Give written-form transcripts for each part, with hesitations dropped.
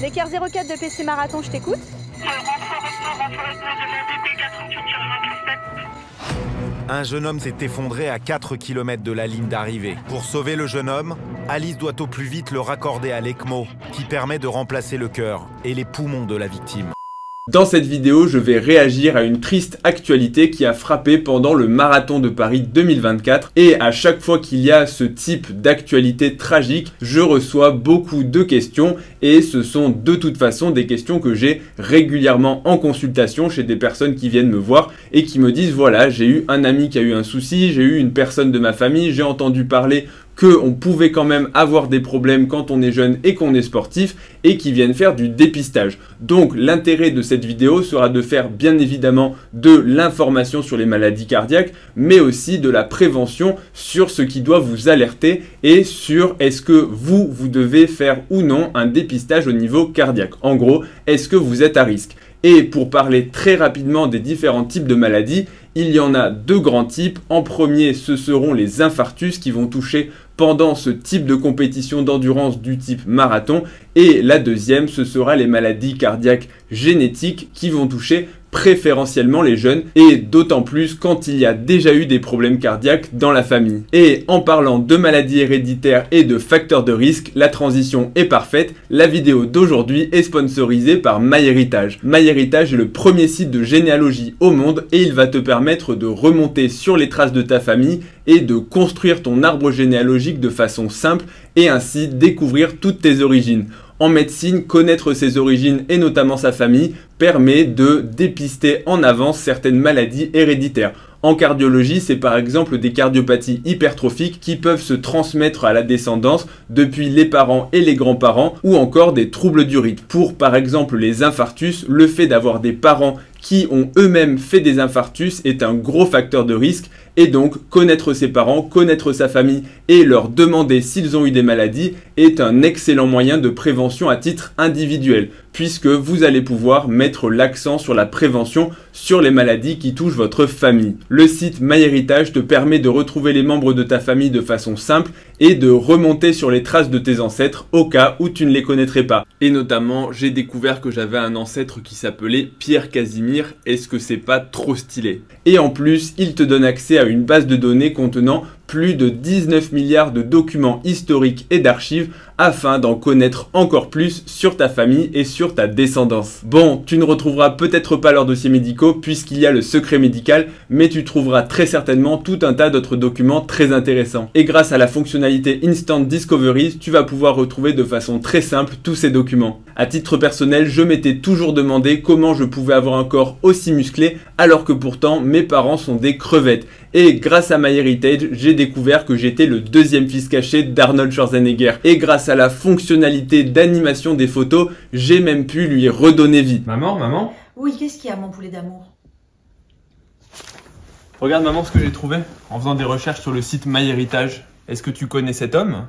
L'équerre 04 de PC Marathon, je t'écoute. Un jeune homme s'est effondré à 4 km de la ligne d'arrivée. Pour sauver le jeune homme, Alice doit au plus vite le raccorder à l'ECMO, qui permet de remplacer le cœur et les poumons de la victime. Dans cette vidéo, je vais réagir à une triste actualité qui a frappé pendant le Marathon de Paris 2024. Et à chaque fois qu'il y a ce type d'actualité tragique, je reçois beaucoup de questions. Et ce sont de toute façon des questions que j'ai régulièrement en consultation chez des personnes qui viennent me voir et qui me disent voilà, j'ai eu un ami qui a eu un souci, j'ai eu une personne de ma famille, j'ai entendu parler qu'on pouvait quand même avoir des problèmes quand on est jeune et qu'on est sportif et qui viennent faire du dépistage. Donc l'intérêt de cette vidéo sera de faire bien évidemment de l'information sur les maladies cardiaques, mais aussi de la prévention sur ce qui doit vous alerter et sur est-ce que vous devez faire ou non un dépistage au niveau cardiaque. En gros, est-ce que vous êtes à risque? Et pour parler très rapidement des différents types de maladies, il y en a deux grands types. En premier, ce seront les infarctus qui vont toucher pendant ce type de compétition d'endurance du type marathon. Et la deuxième, ce sera les maladies cardiaques génétiques qui vont toucher préférentiellement les jeunes et d'autant plus quand il y a déjà eu des problèmes cardiaques dans la famille. Et en parlant de maladies héréditaires et de facteurs de risque, la transition est parfaite. La vidéo d'aujourd'hui est sponsorisée par MyHeritage. MyHeritage est le premier site de généalogie au monde et il va te permettre de remonter sur les traces de ta famille et de construire ton arbre généalogique de façon simple et ainsi découvrir toutes tes origines. En médecine, connaître ses origines et notamment sa famille permet de dépister en avance certaines maladies héréditaires. En cardiologie, c'est par exemple des cardiopathies hypertrophiques qui peuvent se transmettre à la descendance depuis les parents et les grands-parents ou encore des troubles du rythme. Pour par exemple les infarctus, le fait d'avoir des parents qui ont eux-mêmes fait des infarctus est un gros facteur de risque et donc connaître ses parents, connaître sa famille et leur demander s'ils ont eu des maladies est un excellent moyen de prévention à titre individuel puisque vous allez pouvoir mettre l'accent sur la prévention sur les maladies qui touchent votre famille. Le site MyHeritage te permet de retrouver les membres de ta famille de façon simple et de remonter sur les traces de tes ancêtres au cas où tu ne les connaîtrais pas. Et notamment, j'ai découvert que j'avais un ancêtre qui s'appelait Pierre Casimir. Est-ce que c'est pas trop stylé? Et en plus, il te donne accès à une base de données contenant plus de 19 milliards de documents historiques et d'archives afin d'en connaître encore plus sur ta famille et sur ta descendance. Bon, tu ne retrouveras peut-être pas leurs dossiers médicaux puisqu'il y a le secret médical, mais tu trouveras très certainement tout un tas d'autres documents très intéressants. Et grâce à la fonctionnalité Instant Discovery, tu vas pouvoir retrouver de façon très simple tous ces documents. À titre personnel, je m'étais toujours demandé comment je pouvais avoir un corps aussi musclé alors que pourtant mes parents sont des crevettes. Et grâce à MyHeritage, j'ai découvert que j'étais le deuxième fils caché d'Arnold Schwarzenegger. Et grâce à la fonctionnalité d'animation des photos, j'ai même pu lui redonner vie. Maman? Oui, qu'est-ce qu'il y a, mon poulet d'amour? Regarde maman ce que j'ai trouvé en faisant des recherches sur le site MyHeritage. Est-ce que tu connais cet homme?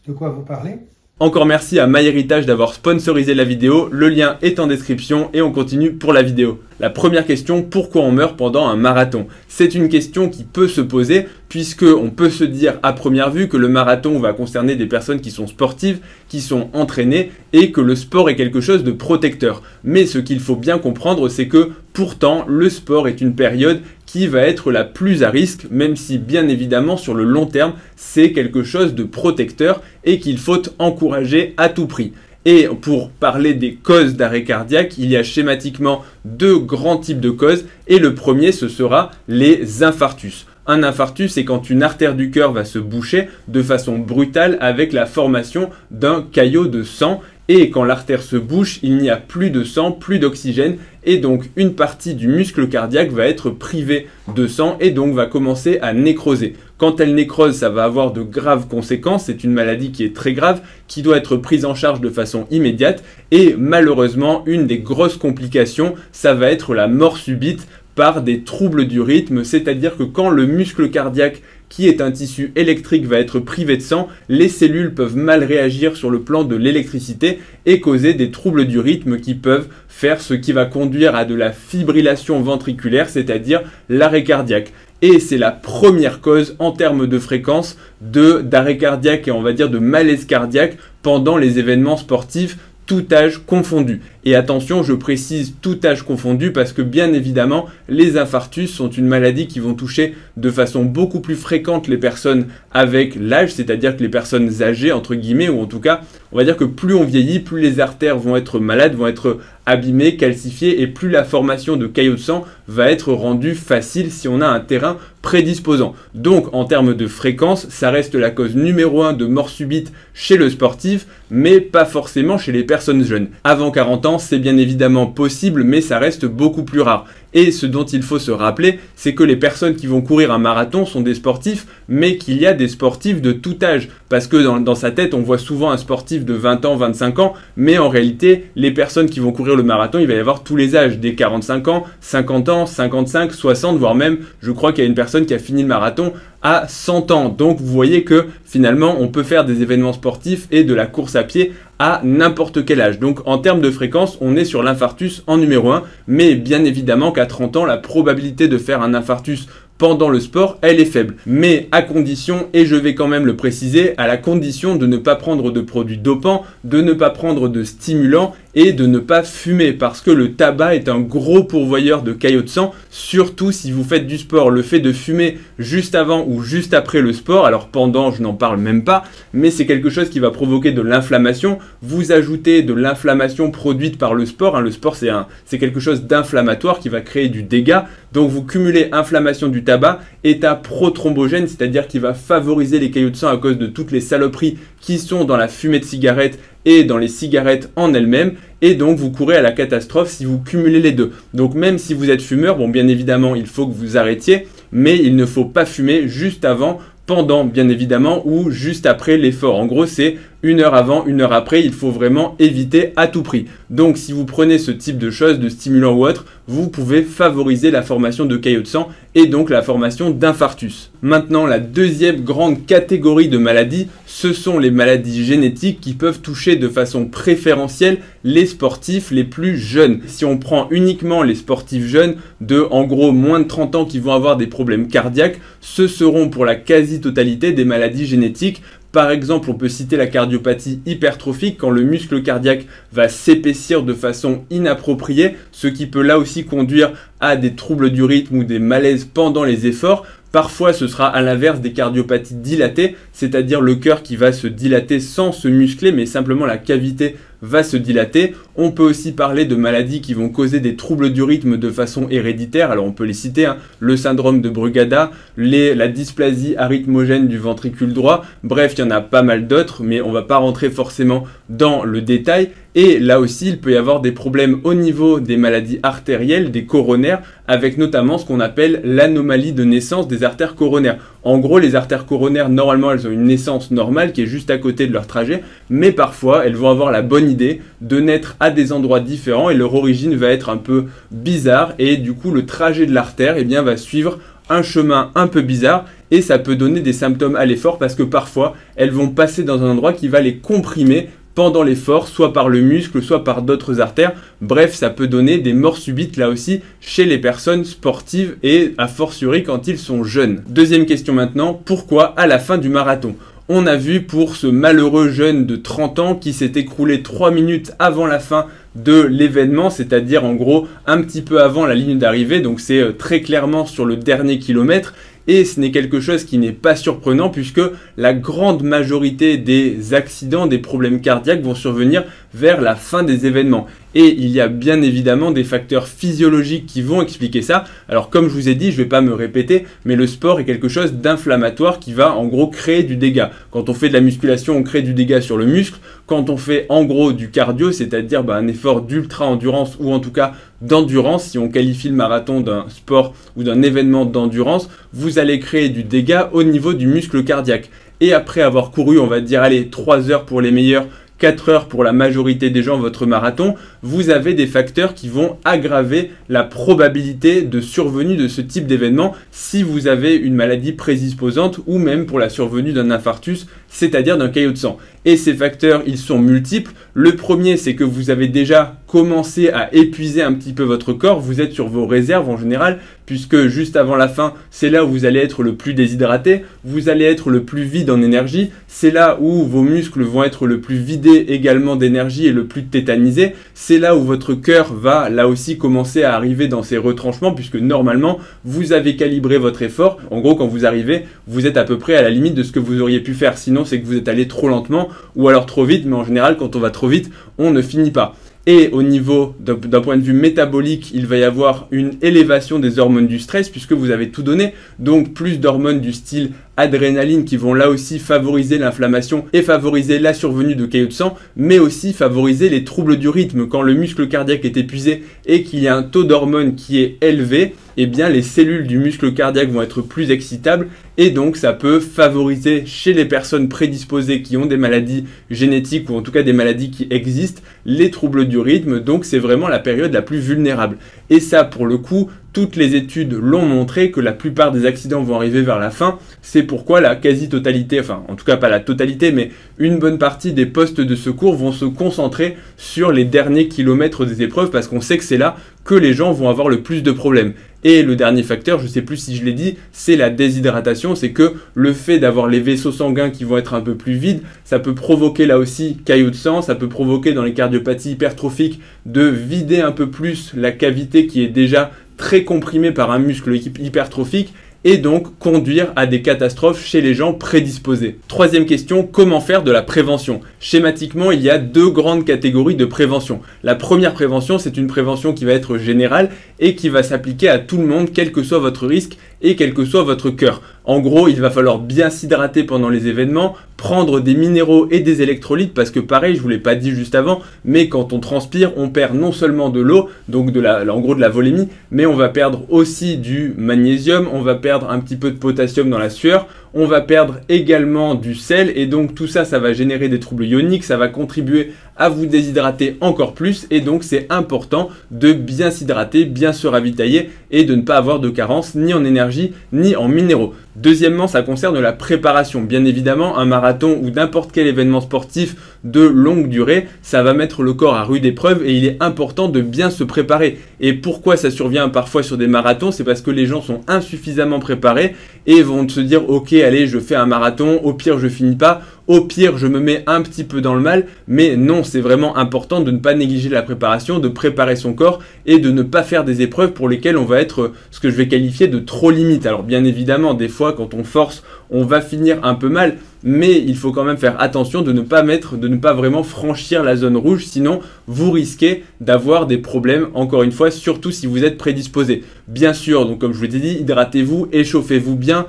De quoi vous parlez? Encore merci à MyHeritage d'avoir sponsorisé la vidéo, le lien est en description et on continue pour la vidéo. La première question, pourquoi on meurt pendant un marathon? C'est une question qui peut se poser puisque on peut se dire à première vue que le marathon va concerner des personnes qui sont sportives, qui sont entraînées et que le sport est quelque chose de protecteur. Mais ce qu'il faut bien comprendre, c'est que pourtant le sport est une période qui va être la plus à risque, même si bien évidemment sur le long terme c'est quelque chose de protecteur et qu'il faut encourager à tout prix. Et pour parler des causes d'arrêt cardiaque, il y a schématiquement deux grands types de causes et le premier ce sera les infarctus. Un infarctus, c'est quand une artère du cœur va se boucher de façon brutale avec la formation d'un caillot de sang. Et quand l'artère se bouche, il n'y a plus de sang, plus d'oxygène et donc une partie du muscle cardiaque va être privée de sang et donc va commencer à nécroser. Quand elle nécrose, ça va avoir de graves conséquences, c'est une maladie qui est très grave, qui doit être prise en charge de façon immédiate et malheureusement, une des grosses complications, ça va être la mort subite par des troubles du rythme, c'est-à-dire que quand le muscle cardiaque qui est un tissu électrique va être privé de sang, les cellules peuvent mal réagir sur le plan de l'électricité et causer des troubles du rythme qui peuvent faire ce qui va conduire à de la fibrillation ventriculaire, c'est-à-dire l'arrêt cardiaque. et c'est la première cause en termes de fréquence d'arrêt cardiaque et on va dire de malaise cardiaque pendant les événements sportifs, tout âge confondu. Et attention, je précise tout âge confondu parce que bien évidemment, les infarctus sont une maladie qui vont toucher de façon beaucoup plus fréquente les personnes avec l'âge, c'est-à-dire que les personnes âgées, entre guillemets, ou en tout cas, on va dire que plus on vieillit, plus les artères vont être malades, vont être abîmées, calcifiées, et plus la formation de caillots de sang va être rendue facile si on a un terrain prédisposant. Donc, en termes de fréquence, ça reste la cause numéro 1 de mort subite chez le sportif, mais pas forcément chez les personnes jeunes. Avant 40 ans, c'est bien évidemment possible, mais ça reste beaucoup plus rare. Et ce dont il faut se rappeler, c'est que les personnes qui vont courir un marathon sont des sportifs, mais qu'il y a des sportifs de tout âge. Parce que dans sa tête, on voit souvent un sportif de 20 ans, 25 ans, mais en réalité, les personnes qui vont courir le marathon, il va y avoir tous les âges, des 45 ans, 50 ans, 55, 60, voire même, je crois qu'il y a une personne qui a fini le marathon à 100 ans. Donc vous voyez que finalement, on peut faire des événements sportifs et de la course à pied à n'importe quel âge. Donc en termes de fréquence, on est sur l'infarctus en numéro 1, mais bien évidemment qu'à 30 ans, la probabilité de faire un infarctus pendant le sport, elle est faible. Mais à condition, et je vais quand même le préciser, à la condition de ne pas prendre de produits dopants, de ne pas prendre de stimulants et de ne pas fumer, parce que le tabac est un gros pourvoyeur de caillots de sang, surtout si vous faites du sport. Le fait de fumer juste avant ou juste après le sport, alors pendant, je n'en parle même pas, mais c'est quelque chose qui va provoquer de l'inflammation. Vous ajoutez de l'inflammation produite par le sport, le sport c'est quelque chose d'inflammatoire qui va créer du dégât, donc vous cumulez inflammation du tabac, état prothrombogène, c'est-à-dire qui va favoriser les caillots de sang à cause de toutes les saloperies qui sont dans la fumée de cigarette et dans les cigarettes en elles-mêmes, et donc vous courez à la catastrophe si vous cumulez les deux. Donc même si vous êtes fumeur, bon bien évidemment il faut que vous arrêtiez, mais il ne faut pas fumer juste avant, pendant bien évidemment ou juste après l'effort. En gros c'est 1 heure avant, 1 heure après, il faut vraiment éviter à tout prix. Donc si vous prenez ce type de choses, de stimulants ou autre, vous pouvez favoriser la formation de caillots de sang et donc la formation d'infarctus. Maintenant, la deuxième grande catégorie de maladies, ce sont les maladies génétiques qui peuvent toucher de façon préférentielle les sportifs les plus jeunes. Si on prend uniquement les sportifs jeunes de en gros moins de 30 ans qui vont avoir des problèmes cardiaques, ce seront pour la quasi-totalité des maladies génétiques. Par exemple, on peut citer la cardiopathie hypertrophique quand le muscle cardiaque va s'épaissir de façon inappropriée, ce qui peut là aussi conduire à des troubles du rythme ou des malaises pendant les efforts. Parfois, ce sera à l'inverse des cardiopathies dilatées, c'est-à-dire le cœur qui va se dilater sans se muscler, mais simplement la cavité va se dilater. On peut aussi parler de maladies qui vont causer des troubles du rythme de façon héréditaire. Alors on peut les citer, le syndrome de Brugada, la dysplasie arythmogène du ventricule droit. Bref, il y en a pas mal d'autres, mais on ne va pas rentrer forcément dans le détail. Et là aussi, il peut y avoir des problèmes au niveau des maladies artérielles, des coronaires, avec notamment ce qu'on appelle l'anomalie de naissance des artères coronaires. En gros, les artères coronaires, normalement, elles ont une naissance normale qui est juste à côté de leur trajet, mais parfois, elles vont avoir la bonne idée de naître à des endroits différents et leur origine va être un peu bizarre et du coup, le trajet de l'artère, eh bien, va suivre un chemin un peu bizarre et ça peut donner des symptômes à l'effort parce que parfois, elles vont passer dans un endroit qui va les comprimer pendant l'effort, soit par le muscle, soit par d'autres artères. Bref, ça peut donner des morts subites là aussi chez les personnes sportives et a fortiori quand ils sont jeunes. Deuxième question maintenant, pourquoi à la fin du marathon ? On a vu pour ce malheureux jeune de 30 ans qui s'est écroulé 3 minutes avant la fin de l'événement, c'est-à-dire en gros un petit peu avant la ligne d'arrivée, donc c'est très clairement sur le dernier kilomètre. Et ce n'est quelque chose qui n'est pas surprenant puisque la grande majorité des accidents, des problèmes cardiaques vont survenir vers la fin des événements. Et il y a bien évidemment des facteurs physiologiques qui vont expliquer ça. Alors comme je vous ai dit, je ne vais pas me répéter, mais le sport est quelque chose d'inflammatoire qui va en gros créer du dégât. Quand on fait de la musculation, on crée du dégât sur le muscle. Quand on fait en gros du cardio, c'est-à-dire un effort d'ultra-endurance ou en tout cas d'endurance, si on qualifie le marathon d'un sport ou d'un événement d'endurance, vous allez créer du dégât au niveau du muscle cardiaque. Et après avoir couru, on va dire, allez, 3 heures pour les meilleurs, 4 heures pour la majorité des gens, votre marathon, vous avez des facteurs qui vont aggraver la probabilité de survenue de ce type d'événement si vous avez une maladie prédisposante ou même pour la survenue d'un infarctus c'est-à-dire d'un caillot de sang. Et ces facteurs, ils sont multiples. Le premier, c'est que vous avez déjà commencé à épuiser un petit peu votre corps. Vous êtes sur vos réserves en général, puisque juste avant la fin, c'est là où vous allez être le plus déshydraté. Vous allez être le plus vide en énergie. C'est là où vos muscles vont être le plus vidés également d'énergie et le plus tétanisés. C'est là où votre cœur va là aussi commencer à arriver dans ses retranchements, puisque normalement, vous avez calibré votre effort. En gros, quand vous arrivez, vous êtes à peu près à la limite de ce que vous auriez pu faire. Sinon, c'est que vous êtes allé trop lentement ou alors trop vite, mais en général, quand on va trop vite, on ne finit pas. Et au niveau d'un point de vue métabolique, il va y avoir une élévation des hormones du stress puisque vous avez tout donné. Donc plus d'hormones du style adrénaline qui vont là aussi favoriser l'inflammation et favoriser la survenue de caillots de sang, mais aussi favoriser les troubles du rythme. Quand le muscle cardiaque est épuisé et qu'il y a un taux d'hormones qui est élevé, eh bien les cellules du muscle cardiaque vont être plus excitables et donc ça peut favoriser chez les personnes prédisposées qui ont des maladies génétiques ou en tout cas des maladies qui existent, les troubles du rythme. Donc c'est vraiment la période la plus vulnérable. Et ça, pour le coup, toutes les études l'ont montré que la plupart des accidents vont arriver vers la fin. C'est pourquoi la quasi-totalité, enfin en tout cas pas la totalité, mais une bonne partie des postes de secours vont se concentrer sur les derniers kilomètres des épreuves parce qu'on sait que c'est là que les gens vont avoir le plus de problèmes. Et le dernier facteur, je ne sais plus si je l'ai dit, c'est la déshydratation. C'est que le fait d'avoir les vaisseaux sanguins qui vont être un peu plus vides, ça peut provoquer là aussi caillots de sang, ça peut provoquer dans les cardiopathies hypertrophiques de vider un peu plus la cavité qui est déjà très comprimée par un muscle hypertrophique et donc conduire à des catastrophes chez les gens prédisposés. Troisième question, comment faire de la prévention? Schématiquement, il y a deux grandes catégories de prévention. La première prévention, c'est une prévention qui va être générale et qui va s'appliquer à tout le monde, quel que soit votre risque et quel que soit votre cœur. En gros, il va falloir bien s'hydrater pendant les événements, prendre des minéraux et des électrolytes parce que pareil, je vous l'ai pas dit juste avant, mais quand on transpire, on perd non seulement de l'eau, donc en gros de la volémie, mais on va perdre aussi du magnésium, on va perdre un petit peu de potassium dans la sueur, on va perdre également du sel et donc tout ça, ça va générer des troubles ioniques, ça va contribuer à vous déshydrater encore plus et donc c'est important de bien s'hydrater, bien se ravitailler et de ne pas avoir de carence ni en énergie ni en minéraux. Deuxièmement, ça concerne la préparation. Bien évidemment, un marathon ou n'importe quel événement sportif de longue durée, ça va mettre le corps à rude épreuve et il est important de bien se préparer. Et pourquoi ça survient parfois sur des marathons? C'est parce que les gens sont insuffisamment préparés et vont se dire « Ok, allez, je fais un marathon, au pire je finis pas, au pire je me mets un petit peu dans le mal ». Mais non, c'est vraiment important de ne pas négliger la préparation, de préparer son corps et de ne pas faire des épreuves pour lesquelles on va être ce que je vais qualifier de trop limite. Alors bien évidemment, des fois quand on force, on va finir un peu mal, mais il faut quand même faire attention de ne pas vraiment franchir la zone rouge, sinon vous risquez d'avoir des problèmes, encore une fois, surtout si vous êtes prédisposé. Bien sûr, donc comme je vous l'ai dit, hydratez-vous, échauffez-vous bien,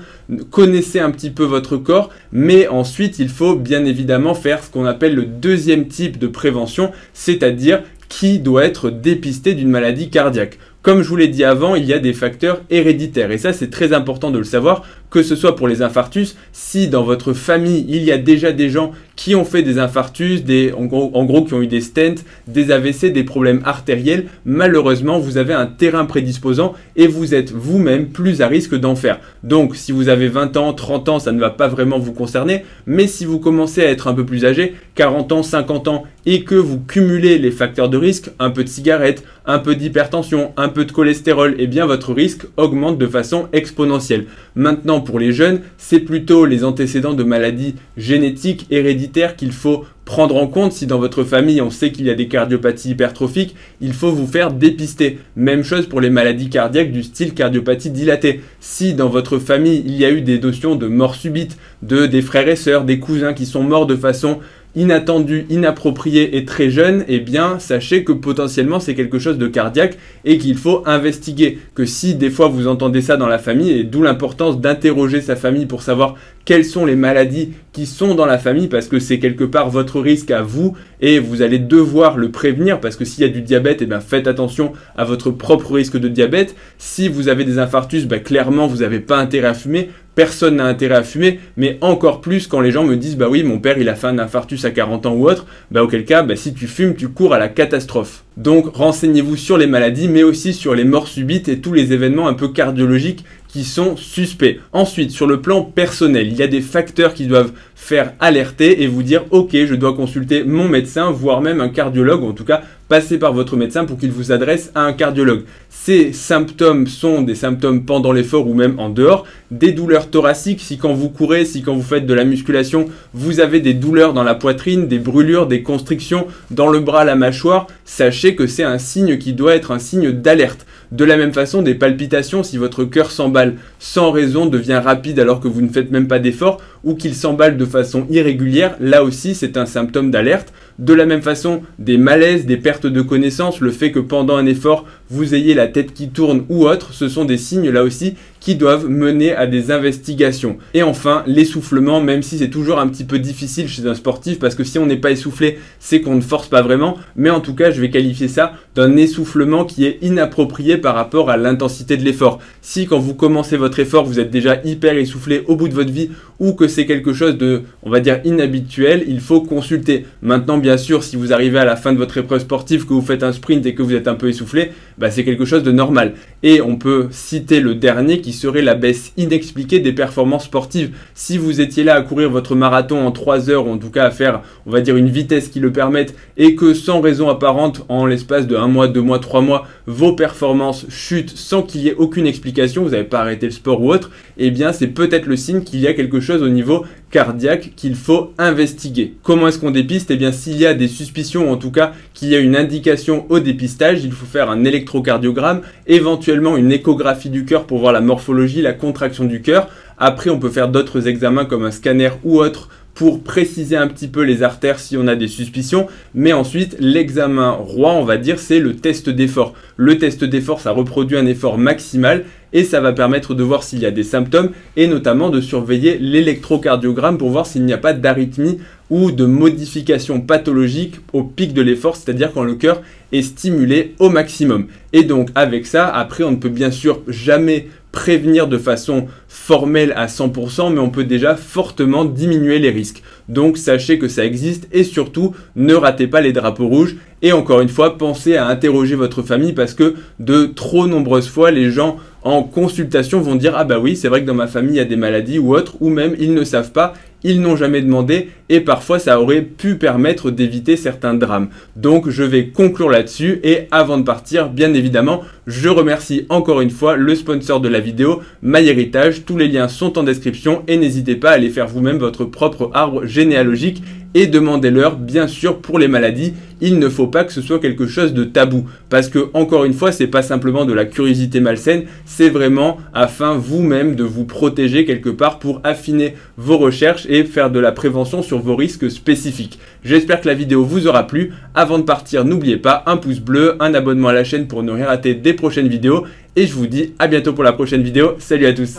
connaissez un petit peu votre corps, mais ensuite il faut bien évidemment faire ce qu'on appelle le deuxième type de prévention, c'est-à-dire qui doit être dépisté d'une maladie cardiaque. Comme je vous l'ai dit avant, il y a des facteurs héréditaires et ça c'est très important de le savoir, que ce soit pour les infarctus, si dans votre famille il y a déjà des gens qui ont fait des infarctus, en gros qui ont eu des stents, des AVC, des problèmes artériels, malheureusement vous avez un terrain prédisposant et vous êtes vous-même plus à risque d'en faire. Donc si vous avez 20 ans, 30 ans, ça ne va pas vraiment vous concerner, mais si vous commencez à être un peu plus âgé, 40 ans, 50 ans, et que vous cumulez les facteurs de risque, un peu de cigarette, un peu d'hypertension, un peu de cholestérol, eh bien votre risque augmente de façon exponentielle. Maintenant pour les jeunes, c'est plutôt les antécédents de maladies génétiques, héréditaires qu'il faut prendre en compte. Si dans votre famille on sait qu'il y a des cardiopathies hypertrophiques, il faut vous faire dépister. Même chose pour les maladies cardiaques du style cardiopathie dilatée. Si dans votre famille il y a eu des notions de mort subite, des frères et sœurs, des cousins qui sont morts de façon inattendue, inappropriée et très jeune, eh bien sachez que potentiellement c'est quelque chose de cardiaque et qu'il faut investiguer. Que si des fois vous entendez ça dans la famille, et d'où l'importance d'interroger sa famille pour savoir quelles sont les maladies qui sont dans la famille, parce que c'est quelque part votre risque à vous et vous allez devoir le prévenir, parce que s'il y a du diabète, eh bien faites attention à votre propre risque de diabète. Si vous avez des infarctus, clairement vous n'avez pas intérêt à fumer. Personne n'a intérêt à fumer, mais encore plus quand les gens me disent « Bah oui, mon père il a fait un infarctus à 40 ans ou autre », auquel cas, si tu fumes, tu cours à la catastrophe. Donc renseignez-vous sur les maladies, mais aussi sur les morts subites et tous les événements un peu cardiologiques qui sont suspects. Ensuite, sur le plan personnel, il y a des facteurs qui doivent faire alerter et vous dire « Ok, je dois consulter mon médecin, voire même un cardiologue, ou en tout cas passer par votre médecin pour qu'il vous adresse à un cardiologue. » Ces symptômes sont des symptômes pendant l'effort ou même en dehors. Des douleurs thoraciques, si quand vous courez, si quand vous faites de la musculation, vous avez des douleurs dans la poitrine, des brûlures, des constrictions dans le bras, la mâchoire, sachez que c'est un signe qui doit être un signe d'alerte. De la même façon, des palpitations, si votre cœur s'emballe sans raison, devient rapide alors que vous ne faites même pas d'effort, ou qu'il s'emballe de façon irrégulière, là aussi c'est un symptôme d'alerte. De la même façon, des malaises, des pertes de connaissance, le fait que pendant un effort, vous ayez la tête qui tourne ou autre, ce sont des signes là aussi qui doivent mener à des investigations. Et enfin, l'essoufflement, même si c'est toujours un petit peu difficile chez un sportif, parce que si on n'est pas essoufflé, c'est qu'on ne force pas vraiment, mais en tout cas, je vais qualifier ça d'un essoufflement qui est inapproprié par rapport à l'intensité de l'effort. Si quand vous commencez votre effort, vous êtes déjà hyper essoufflé au bout de votre vie, ou que c'est quelque chose de, on va dire, inhabituel, il faut consulter. Maintenant, bien sûr, si vous arrivez à la fin de votre épreuve sportive, que vous faites un sprint et que vous êtes un peu essoufflé, bah, c'est quelque chose de normal. Et on peut citer le dernier qui serait la baisse inexpliquée des performances sportives. Si vous étiez là à courir votre marathon en 3 heures, ou en tout cas à faire, on va dire, une vitesse qui le permette, et que sans raison apparente, en l'espace de 1 mois, 2 mois, 3 mois, vos performances chutent sans qu'il y ait aucune explication, vous n'avez pas arrêté le sport ou autre, eh bien c'est peut-être le signe qu'il y a quelque chose au niveau cardiaque qu'il faut investiguer. Comment est-ce qu'on dépiste? Eh bien s'il y a des suspicions, ou en tout cas qu'il y a une indication au dépistage, il faut faire un électrocardiogramme, éventuellement une échographie du cœur pour voir la morphologie, la contraction du cœur. Après on peut faire d'autres examens comme un scanner ou autre pour préciser un petit peu les artères si on a des suspicions. Mais ensuite, l'examen roi, on va dire, c'est le test d'effort. Le test d'effort, ça reproduit un effort maximal et ça va permettre de voir s'il y a des symptômes et notamment de surveiller l'électrocardiogramme pour voir s'il n'y a pas d'arythmie ou de modification pathologique au pic de l'effort, c'est-à-dire quand le cœur est stimulé au maximum. Et donc avec ça, après on ne peut bien sûr jamais prévenir de façon formelle à 100%, mais on peut déjà fortement diminuer les risques. Donc sachez que ça existe et surtout ne ratez pas les drapeaux rouges. Et encore une fois, pensez à interroger votre famille parce que de trop nombreuses fois, les gens en consultation vont dire « Ah bah oui, c'est vrai que dans ma famille, il y a des maladies ou autres » ou même ils ne savent pas, ils n'ont jamais demandé et parfois ça aurait pu permettre d'éviter certains drames. Donc je vais conclure là-dessus et avant de partir, bien évidemment, je remercie encore une fois le sponsor de la vidéo, MyHeritage. Tous les liens sont en description et n'hésitez pas à aller faire vous-même votre propre arbre généalogique et demandez-leur, bien sûr, pour les maladies, il ne faut pas que ce soit quelque chose de tabou. Parce que, encore une fois, c'est pas simplement de la curiosité malsaine, c'est vraiment afin vous-même de vous protéger quelque part pour affiner vos recherches et faire de la prévention sur vos risques spécifiques. J'espère que la vidéo vous aura plu. Avant de partir, n'oubliez pas un pouce bleu, un abonnement à la chaîne pour ne rien rater des prochaines vidéos. Et je vous dis à bientôt pour la prochaine vidéo. Salut à tous!